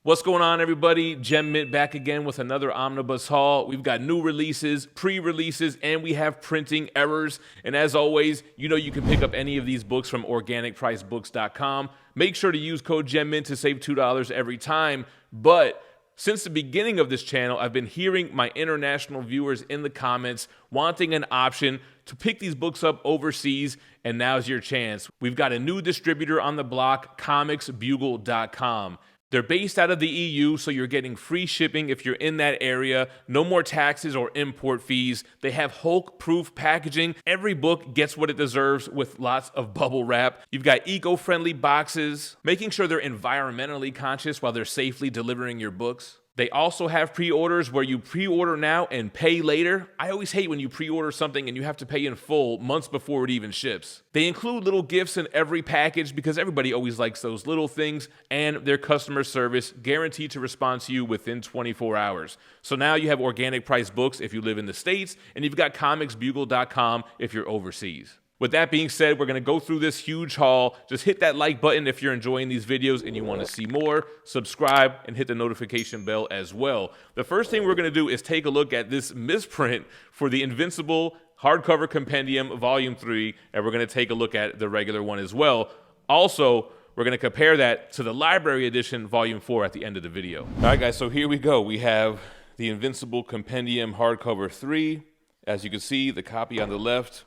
What's going on, everybody? GemMint back again with another omnibus haul. We've got new releases, pre-releases, and we have printing errors. And as always, you know you can pick up any of these books from organicpricebooks.com. Make sure to use code GemMint to save $2 every time. But since the beginning of this channel, I've been hearing my international viewers in the comments wanting an option to pick these books up overseas, and now's your chance. We've got a new distributor on the block, comicsbugle.com. They're based out of the EU, so you're getting free shipping if you're in that area. No more taxes or import fees. They have Hulk-proof packaging. Every book gets what it deserves with lots of bubble wrap. You've got eco-friendly boxes, making sure they're environmentally conscious while they're safely delivering your books. They also have pre-orders where you pre-order now and pay later. I always hate when you pre-order something and you have to pay in full months before it even ships. They include little gifts in every package because everybody always likes those little things, and their customer service guaranteed to respond to you within 24 hours. So now you have organic price books if you live in the States, and you've got comicsbugle.com if you're overseas. With that being said, we're going to go through this huge haul. Just hit that like button if you're enjoying these videos and you want to see more. Subscribe and hit the notification bell as well. The first thing we're going to do is take a look at this misprint for the Invincible hardcover compendium volume 3, and we're going to take a look at the regular one as well. Also, we're going to compare that to the library edition volume 4 at the end of the video. All right, guys, so here we go. We have the Invincible compendium hardcover 3. As you can see, the copy on the left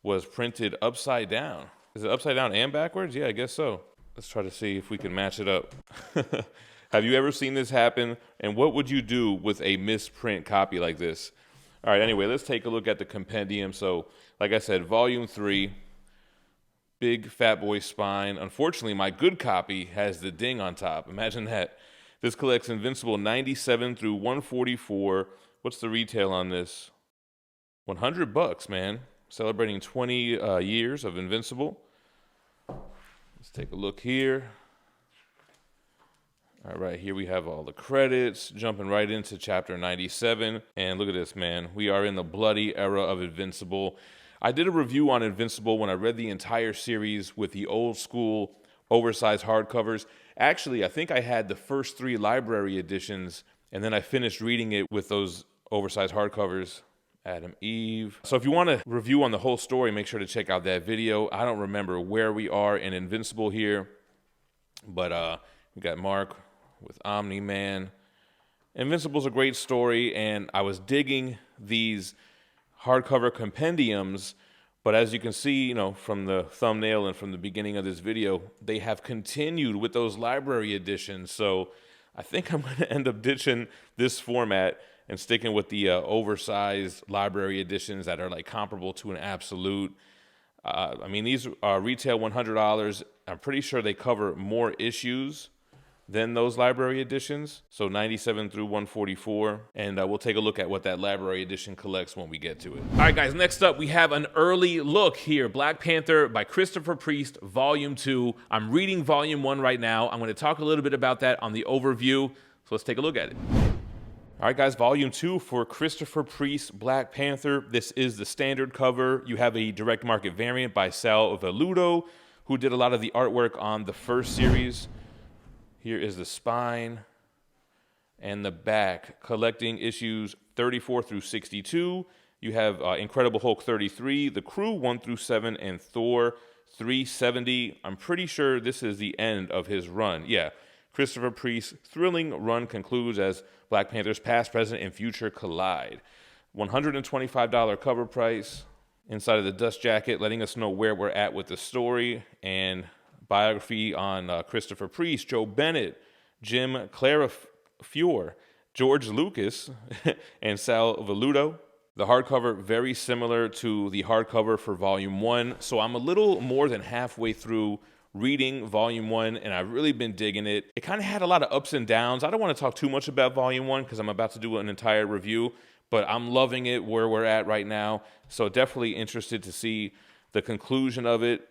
was printed upside down. Is it upside down and backwards? Yeah, I guess so. Let's try to see if we can match it up. Have you ever seen this happen? And what would you do with a misprint copy like this? All right, anyway, let's take a look at the compendium. So, like I said, volume 3, big fat boy spine. Unfortunately, my good copy has the ding on top. Imagine that. This collects Invincible 97 through 144. What's the retail on this? $100, man. Celebrating 20 years of Invincible. Let's take a look here. All right, here we have all the credits, jumping right into chapter 97. And look at this, man. We are in the bloody era of Invincible. I did a review on Invincible when I read the entire series with the old school oversized hardcovers. Actually, I think I had the first 3 library editions, and then I finished reading it with those oversized hardcovers. Adam, Eve. So if you want a review on the whole story, make sure to check out that video. I don't remember where we are in Invincible here, but we got Mark with Omni-Man. Invincible's a great story, and I was digging these hardcover compendiums, but as you can see, you know, from the thumbnail and from the beginning of this video, they have continued with those library editions. So I think I'm going to end up ditching this format and sticking with the oversized library editions that are like comparable to an absolute. I mean, these retail $100. I'm pretty sure they cover more issues than those library editions. So 97 through 144. And we'll take a look at what that library edition collects when we get to it. All right, guys, next up, we have an early look here. Black Panther by Christoper Priest, Volume 2. I'm reading Volume 1 right now. I'm going to talk a little bit about that on the overview. So let's take a look at it. All right, guys, Volume 2 for Christoper Priest, Black Panther. This is the standard cover. You have a direct market variant by Sal Velluto, who did a lot of the artwork on the first series. Here is the spine and the back, collecting issues 34 through 62. You have Incredible Hulk 33, The Crew 1 through 7, and Thor 370. I'm pretty sure this is the end of his run. Yeah. Christoper Priest's thrilling run concludes as Black Panther's past, present, and future collide. $125 cover price. Inside of the dust jacket, letting us know where we're at with the story. And biography on Christoper Priest, Joe Bennett, Jim Clarifiore, George Lucas, and Sal Velluto. The hardcover, very similar to the hardcover for Volume 1. So I'm a little more than halfway through reading Volume 1, and I've really been digging it. It kind of had a lot of ups and downs. I don't want to talk too much about Volume 1 because I'm about to do an entire review, but I'm loving it where we're at right now. So definitely interested to see the conclusion of it.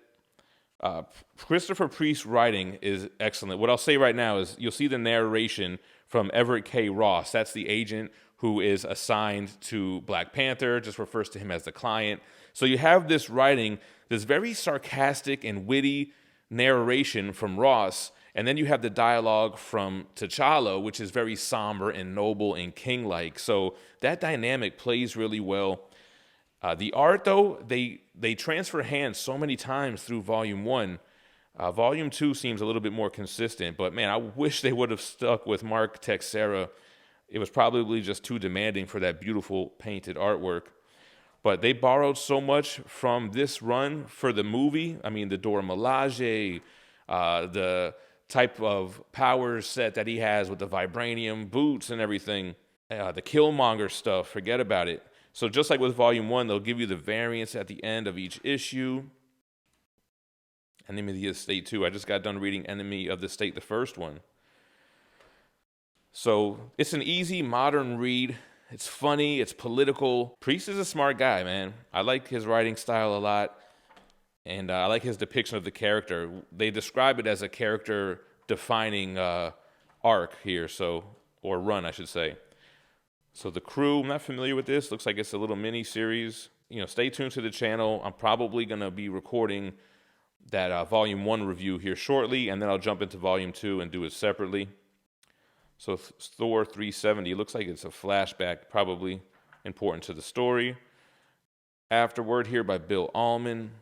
Christoper Priest's writing is excellent. What I'll say right now is you'll see the narration from Everett K. Ross. That's the agent who is assigned to Black Panther, just refers to him as the client. So you have this writing, this very sarcastic and witty narration from Ross, And then you have the dialogue from T'Challa, which is very somber and noble and king-like. So that dynamic plays really well. The art, though, they transfer hands so many times through Volume 1. Volume 2 seems a little bit more consistent, but man, I wish they would have stuck with Mark Texeira. It was probably just too demanding for that beautiful painted artwork. But they borrowed so much from this run for the movie. I mean, the Dora Milaje, the type of power set that he has with the vibranium boots and everything, the Killmonger stuff, forget about it. So just like with Volume 1, they'll give you the variants at the end of each issue. Enemy of the Estate 2. I just got done reading Enemy of the State, the first one. So it's an easy, modern read. It's funny. It's political. Priest is a smart guy, man. I like his writing style a lot. And I like his depiction of the character. They describe it as a character-defining arc here, or run, I should say. So the crew, I'm not familiar with this. Looks like it's a little mini-series. Stay tuned to the channel. I'm probably going to be recording that Volume 1 review here shortly, and then I'll jump into Volume 2 and do it separately. So Thor 370, looks like it's a flashback, probably important to the story. Afterword here by Bill Allman.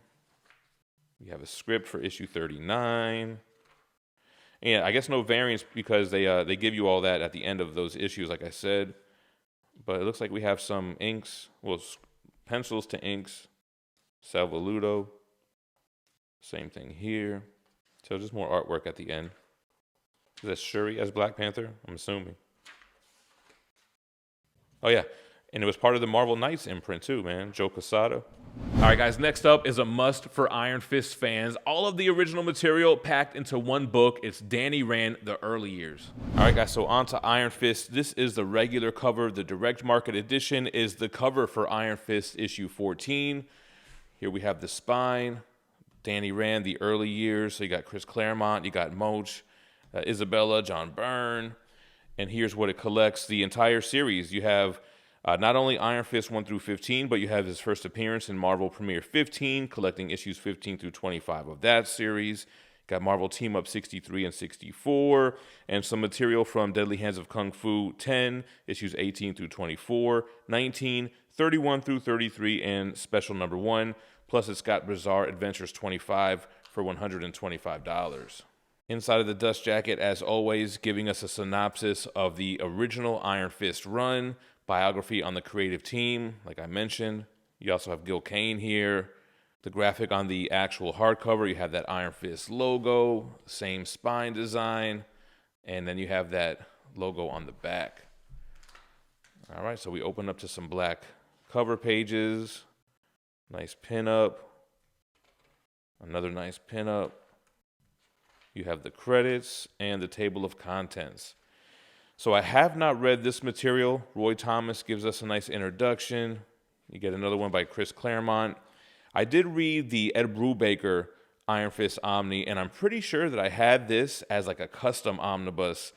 We have a script for issue 39. And I guess no variants because they give you all that at the end of those issues, like I said. But it looks like we have some inks, pencils to inks, Sal Velluto. Same thing here. So just more artwork at the end. Is that Shuri as Black Panther? I'm assuming. Oh, yeah. And it was part of the Marvel Knights imprint, too, man. Joe Quesada. All right, guys. Next up is a must for Iron Fist fans. All of the original material packed into one book. It's Danny Rand, The Early Years. All right, guys. So on to Iron Fist. This is the regular cover. The direct market edition is the cover for Iron Fist issue 14. Here we have the spine. Danny Rand, The Early Years. So you got Chris Claremont. You got Moach. Isabella, John Byrne, and here's what it collects, the entire series. You have not only Iron Fist 1 through 15, but you have his first appearance in Marvel Premiere 15, collecting issues 15 through 25 of that series. Got Marvel Team Up 63 and 64, and some material from Deadly Hands of Kung Fu 10, issues 18 through 24, 19, 31 through 33, and special number 1. Plus, it's got Bizarre Adventures 25 for $125. Inside of the dust jacket, as always, giving us a synopsis of the original Iron Fist run, biography on the creative team, like I mentioned. You also have Gil Kane here. The graphic on the actual hardcover, you have that Iron Fist logo, same spine design, and then you have that logo on the back. All right, so we open up to some black cover pages. Nice pinup. Another nice pinup. You have the credits and the table of contents. So I have not read this material. Roy Thomas gives us a nice introduction. You get another one by Chris Claremont. I did read the Ed Brubaker Iron Fist Omni, and I'm pretty sure that I had this as like a custom omnibus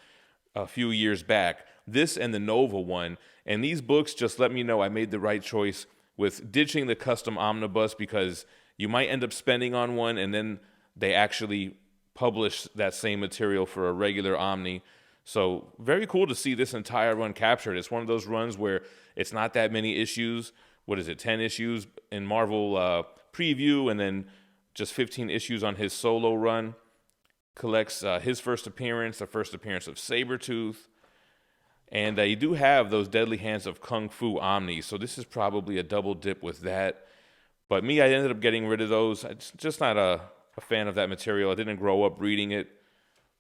a few years back. This and the Nova one. And these books just let me know I made the right choice with ditching the custom omnibus, because you might end up spending on one and then they actually publish that same material for a regular Omni. So very cool to see this entire run captured. It's one of those runs where it's not that many issues. What is it, 10 issues in Marvel Preview, and then just 15 issues on his solo run. Collects his first appearance, the first appearance of Sabretooth. And you do have those Deadly Hands of Kung Fu Omnis, so this is probably a double dip with that. But me, I ended up getting rid of those. I'm just not a fan of that material. I didn't grow up reading it.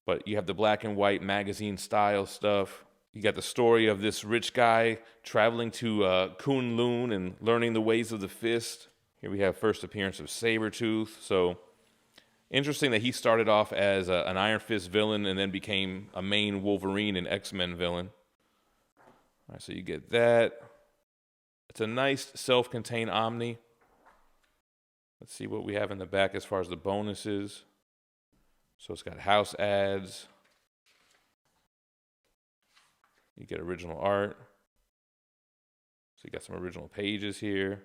But you have the black and white magazine style stuff. You got the story of this rich guy traveling to Kunlun and learning the ways of the fist. Here we have first appearance of Sabretooth. So interesting that he started off as an Iron Fist villain and then became a main Wolverine and X-Men villain. All right, so you get that. It's a nice self-contained Omni. Let's see what we have in the back as far as the bonuses. So it's got house ads. You get original art. So you got some original pages here.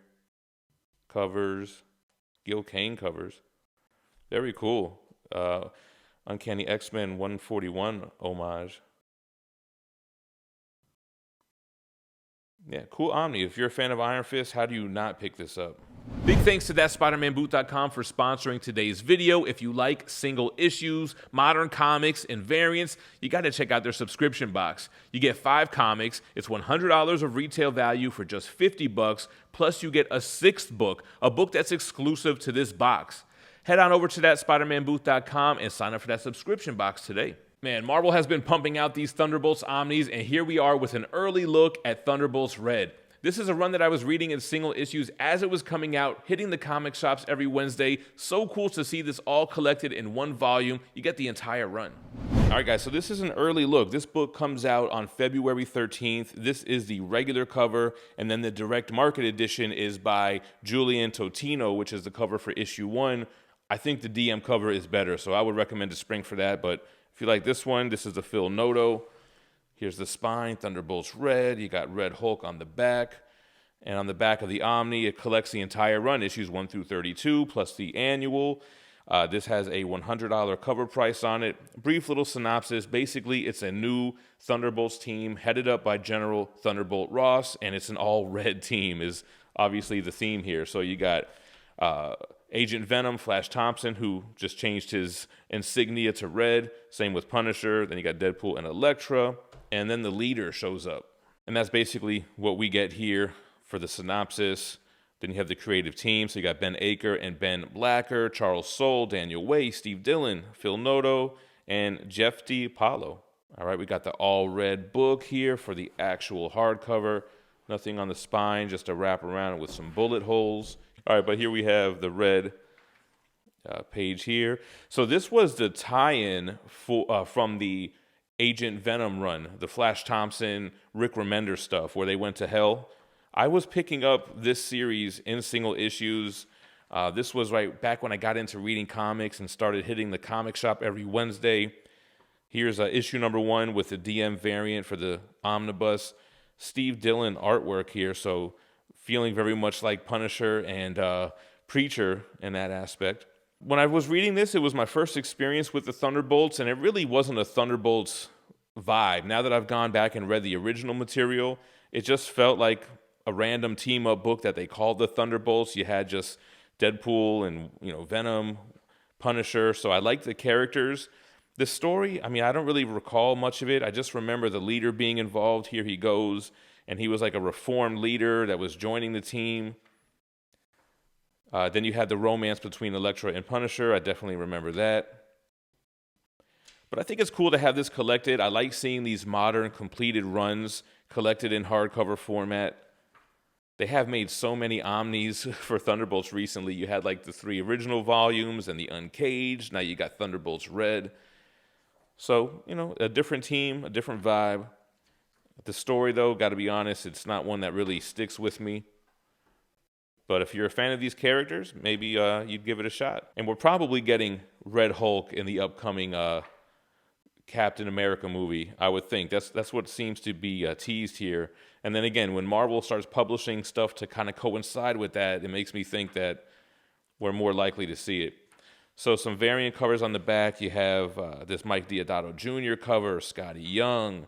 Covers. Gil Kane covers. Very cool. Uncanny X-Men 141 homage. Yeah, cool Omni. If you're a fan of Iron Fist, how do you not pick this up? Big thanks to THATSPIDERMANBOOTH.com for sponsoring today's video. If you like single issues, modern comics, and variants, you got to check out their subscription box. You get 5 comics. It's $100 of retail value for just $50, plus you get a 6th book, a book that's exclusive to this box. Head on over to THATSPIDERMANBOOTH.com and sign up for that subscription box today. Man, Marvel has been pumping out these Thunderbolts Omnis, and here we are with an early look at Thunderbolts Red. This is a run that I was reading in single issues as it was coming out, hitting the comic shops every Wednesday. So cool to see this all collected in one volume. You get the entire run. All right, guys, so this is an early look. This book comes out on February 13th. This is the regular cover, and then the direct market edition is by Julian Totino, which is the cover for issue 1. I think the DM cover is better, so I would recommend a spring for that, but if you like this one, this is the Phil Noto. Here's the spine, Thunderbolts Red. You got Red Hulk on the back. And on the back of the Omni, it collects the entire run, issues 1 through 32, plus the annual. This has a $100 cover price on it. Brief little synopsis. Basically, it's a new Thunderbolts team headed up by General Thunderbolt Ross, and it's an all-red team is obviously the theme here. So you got Agent Venom, Flash Thompson, who just changed his insignia to red. Same with Punisher. Then you got Deadpool and Elektra. And then the leader shows up. And that's basically what we get here for the synopsis. Then you have the creative team. So you got Ben Aker and Ben Blacker, Charles Soule, Daniel Way, Steve Dillon, Phil Noto, and Jeff D. Paulo. All right, we got the all-red book here for the actual hardcover. Nothing on the spine, just a wrap around with some bullet holes. All right, but here we have the red page here. So this was the tie-in from the Agent Venom run, the Flash Thompson, Rick Remender stuff, where they went to hell. I was picking up this series in single issues. This was right back when I got into reading comics and started hitting the comic shop every Wednesday. Here's issue number 1 with the DM variant for the omnibus. Steve Dillon artwork here, so feeling very much like Punisher and Preacher in that aspect. When I was reading this, it was my first experience with the Thunderbolts, and it really wasn't a Thunderbolts vibe. Now that I've gone back and read the original material, it just felt like a random team-up book that they called the Thunderbolts. You had just Deadpool and Venom, Punisher, so I liked the characters. The story, I mean, I don't really recall much of it. I just remember the leader being involved. Here he goes, and he was like a reformed leader that was joining the team. Then you had the romance between Elektra and Punisher. I definitely remember that. But I think it's cool to have this collected. I like seeing these modern completed runs collected in hardcover format. They have made so many Omnis for Thunderbolts recently. You had like the 3 original volumes and the Uncaged. Now you got Thunderbolts Red. So, a different team, a different vibe. The story, though, got to be honest, it's not one that really sticks with me. But if you're a fan of these characters, maybe you'd give it a shot. And we're probably getting Red Hulk in the upcoming Captain America movie, I would think. That's what seems to be teased here. And then again, when Marvel starts publishing stuff to kind of coincide with that, it makes me think that we're more likely to see it. So some variant covers on the back. You have this Mike Deodato Jr. cover, Scotty Young.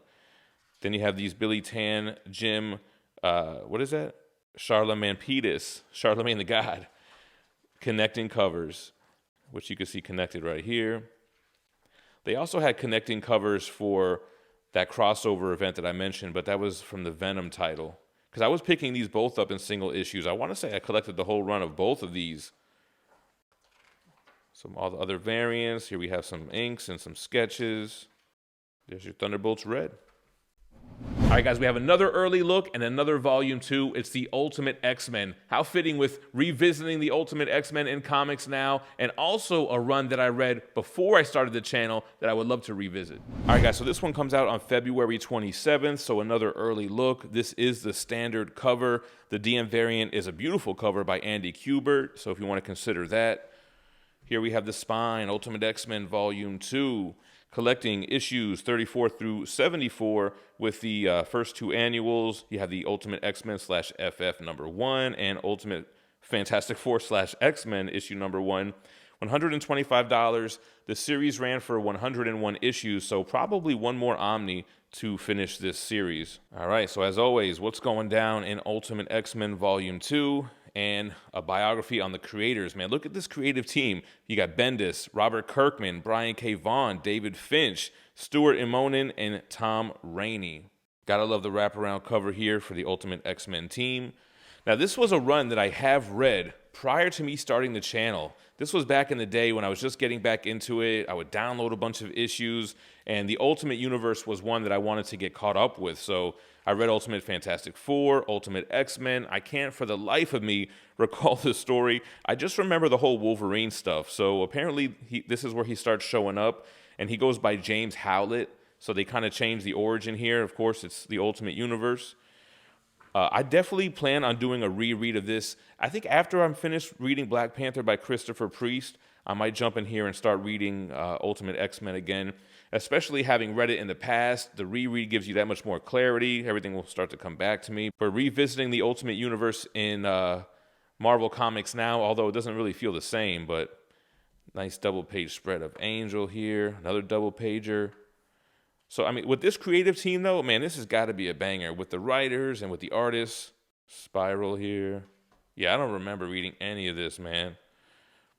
Then you have these Billy Tan, Jim, what is that? Charlemagne Pettis, Charlemagne the God, connecting covers, which you can see connected right here. They also had connecting covers for that crossover event that I mentioned, but that was from the Venom title. Because I was picking these both up in single issues. I want to say I collected the whole run of both of these. All the other variants. Here we have some inks and some sketches. There's your Thunderbolts Red. All right, guys, we have another early look and another volume 2. It's the Ultimate X-Men. How fitting with revisiting the Ultimate X-Men in comics now, and also a run that I read before I started the channel that I would love to revisit. All right, guys, so this one comes out on February 27th, so another early look. This is the standard cover. The DM variant is a beautiful cover by Andy Kubert, so if you want to consider that. Here we have the spine, Ultimate X-Men Volume 2. Collecting issues 34 through 74 with the first 2 annuals. You have the Ultimate X-Men /FF number 1 and Ultimate Fantastic Four /X-Men issue number 1. $125. The series ran for 101 issues, so probably one more Omni to finish this series. All right, so as always, what's going down in Ultimate X-Men Volume 2? And a biography on the creators, man. Look at this creative team. You got Bendis, Robert Kirkman, Brian K. Vaughan, David Finch, Stuart Immonen, and Tom Rainey. Gotta love the wraparound cover here for the Ultimate X-Men team. Now, this was a run that I have read prior to me starting the channel. This was back in the day when I was just getting back into it. I would download a bunch of issues, and the Ultimate Universe was one that I wanted to get caught up with. So I read Ultimate Fantastic Four, Ultimate X-Men. I can't for the life of me recall the story. I just remember the whole Wolverine stuff. So apparently this is where he starts showing up, and he goes by James Howlett. So they kind of changed the origin here. Of course, it's the Ultimate Universe. I definitely plan on doing a reread of this. I think after I'm finished reading Black Panther by Christoper Priest, I might jump in here and start reading Ultimate X-Men again. Especially having read it in the past, the reread gives you that much more clarity. Everything will start to come back to me. But revisiting the Ultimate Universe in Marvel Comics now, although it doesn't really feel the same, but nice double-page spread of Angel here, another double-pager. So, I mean, with this creative team, though, man, this has got to be a banger. With the writers and with the artists. Spiral here. Yeah, I don't remember reading any of this, man.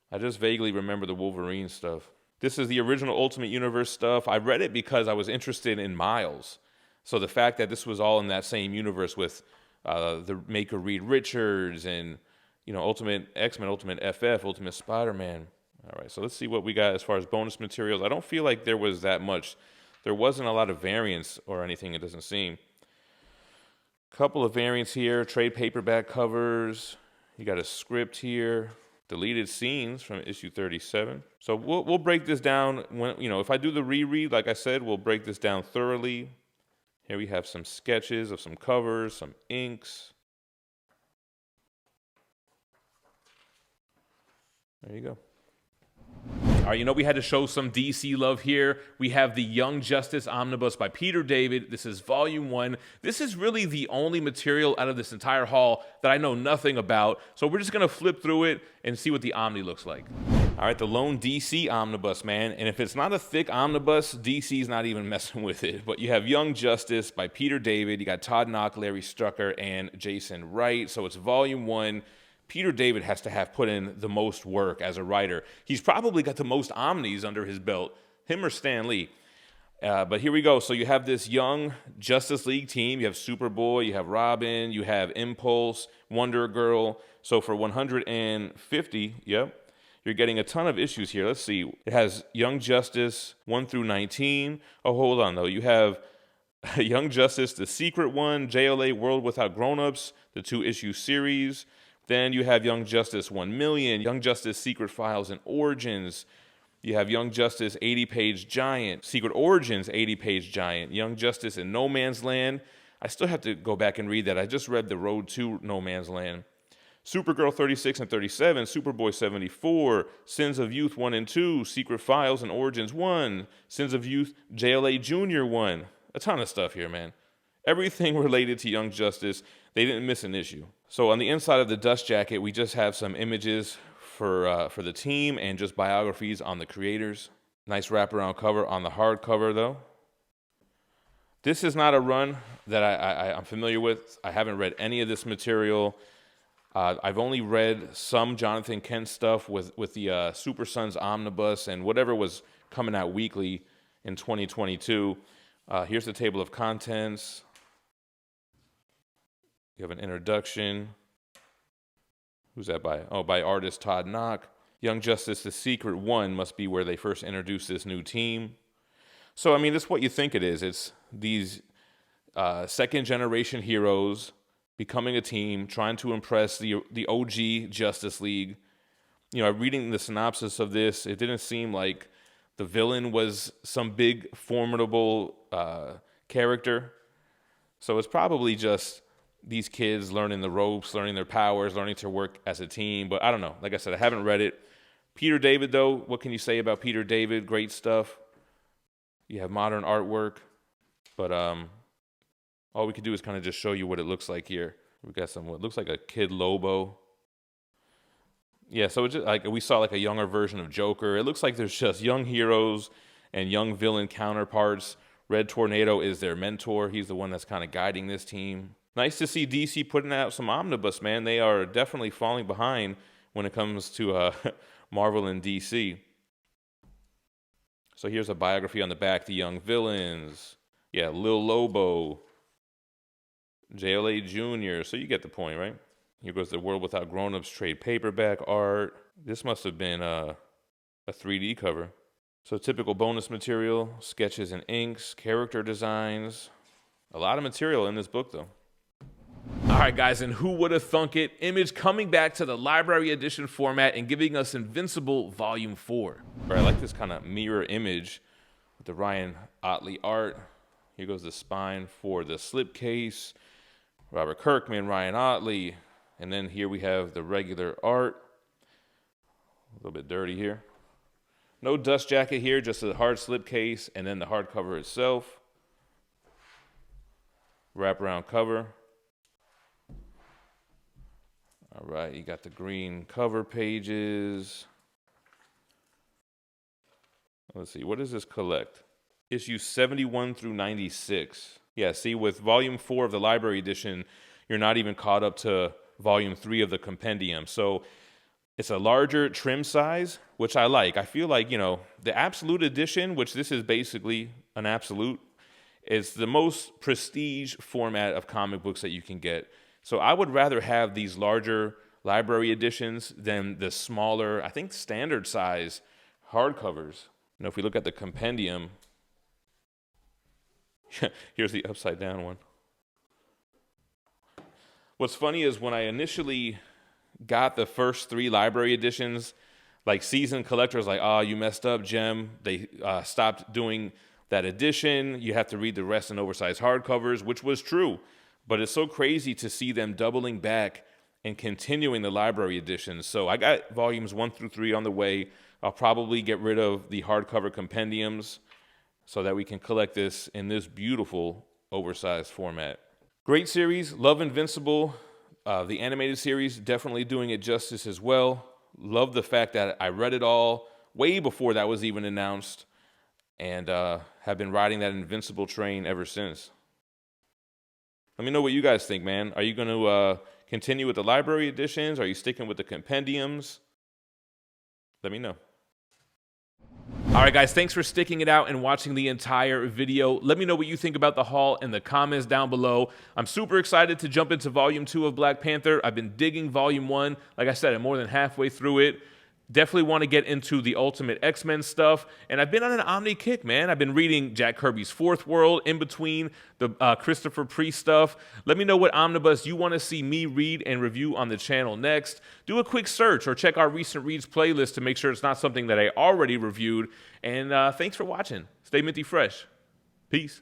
I just vaguely remember the Wolverine stuff. This is the original Ultimate Universe stuff. I read it because I was interested in Miles. So the fact that this was all in that same universe with the maker Reed Richards and, you know, Ultimate X-Men, Ultimate FF, Ultimate Spider-Man. All right, so let's see what we got as far as bonus materials. I don't feel like there was that much. There wasn't a lot of variants or anything, it doesn't seem. Couple of variants here, trade paperback covers. You got a script here, deleted scenes from issue 37. So we'll break this down when, you know, if I do the reread, like I said, we'll break this down thoroughly. Here we have some sketches of some covers, some inks. There you go. All right, you know, we had to show some DC love here. We have the Young Justice Omnibus by Peter David. This is Volume 1. This is really the only material out of this entire haul that I know nothing about. So we're just going to flip through it and see what the Omni looks like. All right, the lone DC Omnibus, man. And if it's not a thick Omnibus, DC's not even messing with it. But you have Young Justice by Peter David. You got Todd Knock, Larry Strucker, and Jason Wright. So it's Volume 1. Peter David has to have put in the most work as a writer. He's probably got the most Omnis under his belt, him or Stan Lee. But here we go. So you have this Young Justice League team. You have Superboy, you have Robin, you have Impulse, Wonder Girl. So for 150, yep, you're getting a ton of issues here. Let's see. It has Young Justice 1 through 19. Oh, hold on, though. You have Young Justice, the Secret One, JLA World Without Grown-Ups, the 2-issue series. Then you have Young Justice 1 Million, Young Justice Secret Files and Origins. You have Young Justice 80-page giant, Secret Origins 80-page giant, Young Justice in No Man's Land. I still have to go back and read that. I just read The Road to No Man's Land. Supergirl 36 and 37, Superboy 74, Sins of Youth 1 and 2, Secret Files and Origins 1, Sins of Youth JLA Junior 1. A ton of stuff here, man. Everything related to Young Justice. They didn't miss an issue. So on the inside of the dust jacket, we just have some images for the team and just biographies on the creators. Nice wraparound cover on the hardcover, though. This is not a run that I'm familiar with. I haven't read any of this material. I've only read some Jonathan Kent stuff with the Super Sons Omnibus and whatever was coming out weekly in 2022. Here's the table of contents. You have an introduction. Who's that by? Oh, by artist Todd Knock. Young Justice, the Secret One must be where they first introduced this new team. So, I mean, that's what you think it is. It's these second-generation heroes becoming a team, trying to impress the OG Justice League. You know, reading the synopsis of this, it didn't seem like the villain was some big, formidable character. So it's probably just these kids learning the ropes, learning their powers, learning to work as a team. But I don't know. Like I said, I haven't read it. Peter David, though, what can you say about Peter David? Great stuff. You have modern artwork. But all we could do is kind of just show you what it looks like here. We got some, what looks like a Kid Lobo. Yeah, so it's just like we saw like a younger version of Joker. It looks like there's just young heroes and young villain counterparts. Red Tornado is their mentor. He's the one that's kind of guiding this team. Nice to see DC putting out some omnibus, man. They are definitely falling behind when it comes to Marvel and DC. So here's a biography on the back, the young villains. Yeah, Lil Lobo, JLA Jr. So you get the point, right? Here goes The World Without Grown-Ups trade paperback art. This must have been a 3D cover. So typical bonus material, sketches and inks, character designs. A lot of material in this book, though. All right, guys, and who would have thunk it? Image coming back to the library edition format and giving us Invincible Volume 4. I like this kind of mirror image with the Ryan Ottley art. Here goes the spine for the slipcase. Robert Kirkman, Ryan Ottley. And then here we have the regular art. A little bit dirty here. No dust jacket here, just a hard slipcase, and then the hardcover itself. Wraparound cover. All right, you got the green cover pages. Let's see, what does this collect? Issues 71 through 96. Yeah, see, with Volume 4 of the Library Edition, you're not even caught up to Volume 3 of the compendium. So it's a larger trim size, which I like. I feel like, you know, the Absolute Edition, which this is basically an Absolute, is the most prestige format of comic books that you can get. So I would rather have these larger library editions than the smaller, I think, standard size hardcovers. You know, if we look at the compendium, here's the upside down one. What's funny is when I initially got the first 3 library editions, like seasoned collectors like, oh, you messed up, Gem. They stopped doing that edition. You have to read the rest in oversized hardcovers, which was true. But it's so crazy to see them doubling back and continuing the library editions. So I got volumes 1 through 3 on the way. I'll probably get rid of the hardcover compendiums so that we can collect this in this beautiful oversized format. Great series. Love Invincible. The animated series, definitely doing it justice as well. Love the fact that I read it all way before that was even announced and have been riding that Invincible train ever since. Let me know what you guys think, man. Are you going to continue with the library editions? Are you sticking with the compendiums? Let me know. All right, guys, thanks for sticking it out and watching the entire video. Let me know what you think about the haul in the comments down below. I'm super excited to jump into Volume 2 of Black Panther. I've been digging Volume 1. Like I said, I'm more than halfway through it. Definitely want to get into the Ultimate XMen stuff. And I've been on an Omni kick, man. I've been reading Jack Kirby's Fourth World in between the Christoper Priest stuff. Let me know what omnibus you want to see me read and review on the channel next. Do a quick search or check our recent reads playlist to make sure it's not something that I already reviewed. And thanks for watching. Stay minty fresh. Peace.